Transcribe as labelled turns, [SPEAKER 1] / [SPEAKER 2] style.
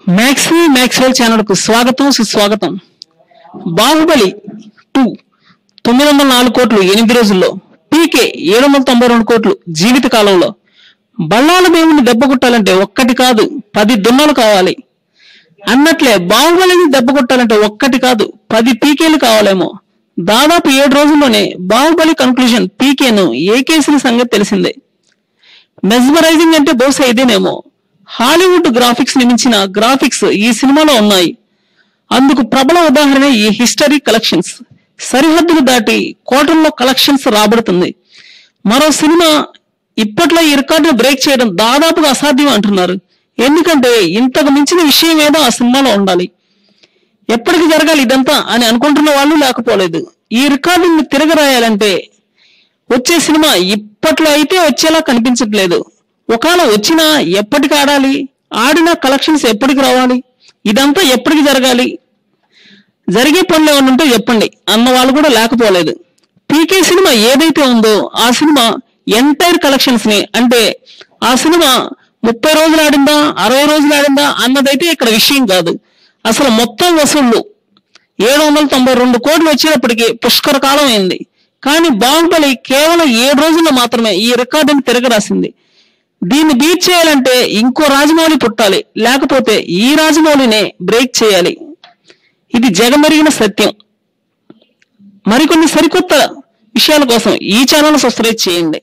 [SPEAKER 1] Maxwell channel को स्वागतम सुस्वागतम। बाहुबली 2 904 కోట్లు 8 రోజుల్లో, పీకే 792 కోట్లు జీవిత కాలంలో బళ్ళాల దేవుని దెబ్బ కొట్టాలంటే ఒక్కటి కాదు 10 దున్నలు కావాలి అన్నట్లే బాహుబలిని దెబ్బ కొట్టాలంటే ఒక్కటి కాదు 10 పీకేలు కావాలేమో। దాదాపు 7 రోజుల్లోనే బాహుబలి కన్క్లూజన్ పీకేను ఏకేసిన సంగతి తెలిసిందే। మెస్మరైజింగ్ అంటే బహుశా ఇదేనేమో। హాలీవుడ్ గ్రాఫిక్స్ ని మించిన గ్రాఫిక్స్ ఈ సినిమాలో ఉన్నాయి। అందుకు ప్రబల ఉదాహరణ ఈ హిస్టరీ కలెక్షన్స్। సరిహద్దులు దాటి కోట్లలో కలెక్షన్స్ రాబడుతుంది। మరో సినిమా ఇప్పట్లో ఈ రికార్డును బ్రేక్ చేయడం దాదాపుగా అసాధ్యం అంటున్నారు। ఎందుకంటే ఇంతకు మించిన విషయం ఏదో ఆ సినిమాలో ఉండాలి। ఎప్పటికి జరగాలి ఇదంతా అని అనుకుంటున్న వాళ్ళు లేకపోలేదు। ఈ రికార్డుని తిరగరాయాలంటే వచ్చే సినిమా ఇప్పట్లో అయితే వచ్చేలా కనిపించట్లేదు। ఒకవేళ వచ్చినా ఎప్పటికి ఆడాలి, ఆడిన కలెక్షన్స్ ఎప్పటికి రావాలి, ఇదంతా ఎప్పటికి జరగాలి, జరిగే పనులు ఏమన్నా ఉంటే చెప్పండి అన్న వాళ్ళు కూడా లేకపోలేదు। పీకే సినిమా ఏదైతే ఉందో ఆ సినిమా ఎంటైర్ కలెక్షన్స్ ని, అంటే ఆ సినిమా 30 రోజులు ఆడిందా 60 రోజులు ఆడిందా అన్నదైతే ఇక్కడ విషయం కాదు। అసలు మొత్తం వసూళ్లు 792 కోట్లు వచ్చేటప్పటికి పుష్కర కాలం అయింది। కానీ బాహుబలి కేవలం 7 రోజుల్లో మాత్రమే ఈ రికార్డుని తిరగరాసింది। దీన్ని బీట్ చేయాలంటే ఇంకో రాజమౌళి పుట్టాలి, లేకపోతే ఈ రాజమౌళినే బ్రేక్ చేయాలి। ఇది జగమెరిగిన సత్యం। మరికొన్ని సరికొత్త విషయాల కోసం ఈ ఛానల్ సబ్స్క్రైబ్ చేయండి।